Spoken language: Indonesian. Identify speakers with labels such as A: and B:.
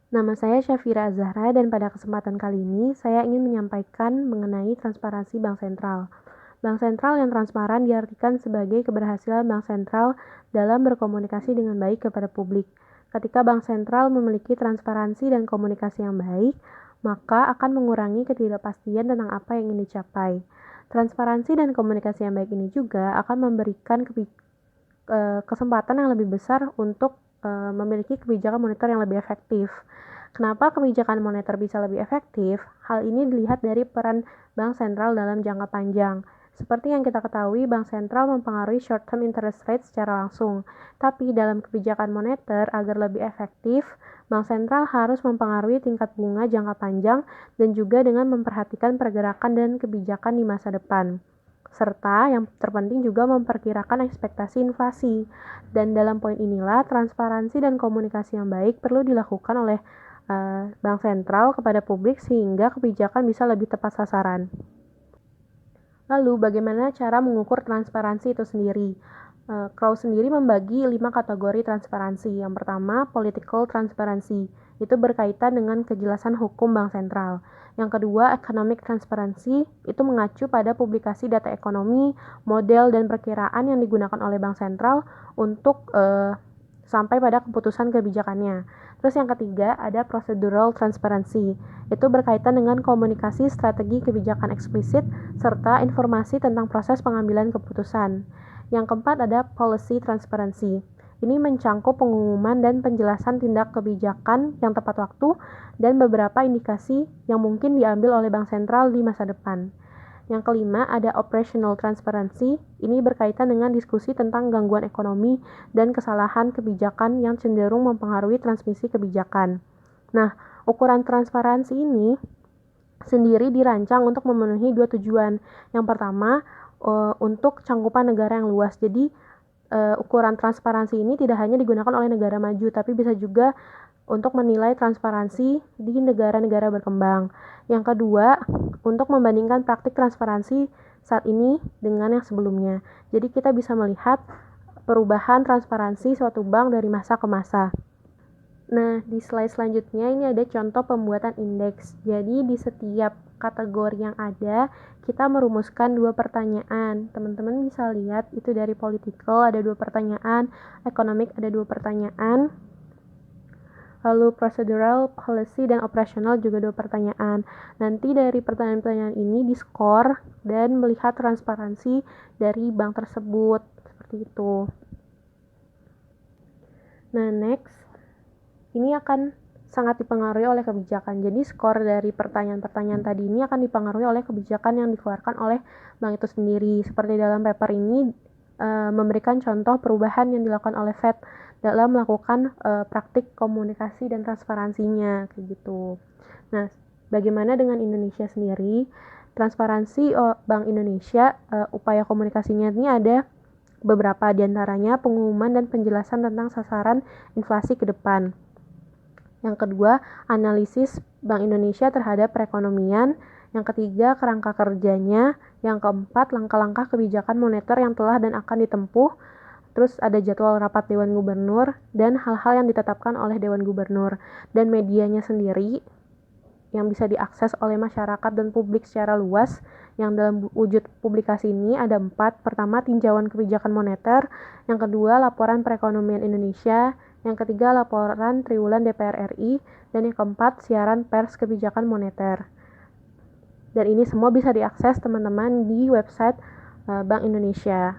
A: Nama saya Syafira Azahra dan pada kesempatan kali ini saya ingin menyampaikan mengenai transparansi Bank Sentral. Bank Sentral yang transparan diartikan sebagai keberhasilan Bank Sentral dalam berkomunikasi dengan baik kepada publik. Ketika Bank Sentral memiliki transparansi dan komunikasi yang baik, maka akan mengurangi ketidakpastian tentang apa yang ingin dicapai. Transparansi dan komunikasi yang baik ini juga akan memberikan kesempatan yang lebih besar untuk memiliki kebijakan moneter yang lebih efektif. Kenapa kebijakan moneter bisa lebih efektif? Hal ini dilihat dari peran Bank Sentral dalam jangka panjang. Seperti yang kita ketahui, Bank Sentral mempengaruhi short-term interest rate secara langsung. Tapi dalam kebijakan moneter, agar lebih efektif, Bank Sentral harus mempengaruhi tingkat bunga jangka panjang dan juga dengan memperhatikan pergerakan dan kebijakan di masa depan. Serta yang terpenting juga memperkirakan ekspektasi inflasi. Dan dalam poin inilah, transparansi dan komunikasi yang baik perlu dilakukan oleh Bank Sentral kepada publik sehingga kebijakan bisa lebih tepat sasaran. Lalu, bagaimana cara mengukur transparansi itu sendiri? Crow sendiri membagi 5 kategori transparansi. Yang pertama, political transparency. Itu berkaitan dengan kejelasan hukum Bank Sentral. Yang kedua, economic transparency. Itu mengacu pada publikasi data ekonomi, model, dan perkiraan yang digunakan oleh Bank Sentral untuk sampai pada keputusan kebijakannya. Terus yang ketiga, ada procedural transparency. Itu berkaitan dengan komunikasi strategi kebijakan eksplisit serta informasi tentang proses pengambilan keputusan. Yang keempat ada policy transparency. Ini mencangkup pengumuman dan penjelasan tindak kebijakan yang tepat waktu dan beberapa indikasi yang mungkin diambil oleh Bank Sentral di masa depan. Yang kelima ada operational transparency. Ini berkaitan dengan diskusi tentang gangguan ekonomi dan kesalahan kebijakan yang cenderung mempengaruhi transmisi kebijakan. Nah, ukuran transparansi ini sendiri dirancang untuk memenuhi dua tujuan. Yang pertama, untuk cangkupan negara yang luas. Jadi, ukuran transparansi ini tidak hanya digunakan oleh negara maju, tapi bisa juga untuk menilai transparansi di negara-negara berkembang. Yang kedua, untuk membandingkan praktik transparansi saat ini dengan yang sebelumnya. Jadi, kita bisa melihat perubahan transparansi suatu bank dari masa ke masa. Nah, di slide selanjutnya ini ada contoh pembuatan indeks. Jadi, di setiap kategori yang ada, kita merumuskan 2 pertanyaan. Teman-teman bisa lihat itu dari political ada 2 pertanyaan, economic ada 2 pertanyaan, lalu procedural, policy, dan operasional juga 2 pertanyaan. Nanti dari pertanyaan-pertanyaan ini diskor dan melihat transparansi dari bank tersebut. Seperti itu. Nah, next. Ini akan sangat dipengaruhi oleh kebijakan. Jadi skor dari pertanyaan-pertanyaan tadi ini akan dipengaruhi oleh kebijakan yang dikeluarkan oleh bank itu sendiri. Seperti dalam paper ini memberikan contoh perubahan yang dilakukan oleh Fed dalam melakukan praktik komunikasi dan transparansinya kayak gitu. Nah, bagaimana dengan Indonesia sendiri? Transparansi Bank Indonesia, upaya komunikasinya ini ada beberapa diantaranya pengumuman dan penjelasan tentang sasaran inflasi ke depan. Yang kedua, analisis Bank Indonesia terhadap perekonomian. Yang ketiga, kerangka kerjanya. Yang keempat, langkah-langkah kebijakan moneter yang telah dan akan ditempuh. Terus ada jadwal rapat Dewan Gubernur dan hal-hal yang ditetapkan oleh Dewan Gubernur. Dan medianya sendiri yang bisa diakses oleh masyarakat dan publik secara luas. Yang dalam wujud publikasi ini ada 4. Pertama, tinjauan kebijakan moneter. Yang kedua, laporan perekonomian Indonesia. Yang ketiga, laporan triwulan DPR RI. Dan yang keempat, siaran pers kebijakan moneter. Dan ini semua bisa diakses teman-teman di website Bank Indonesia.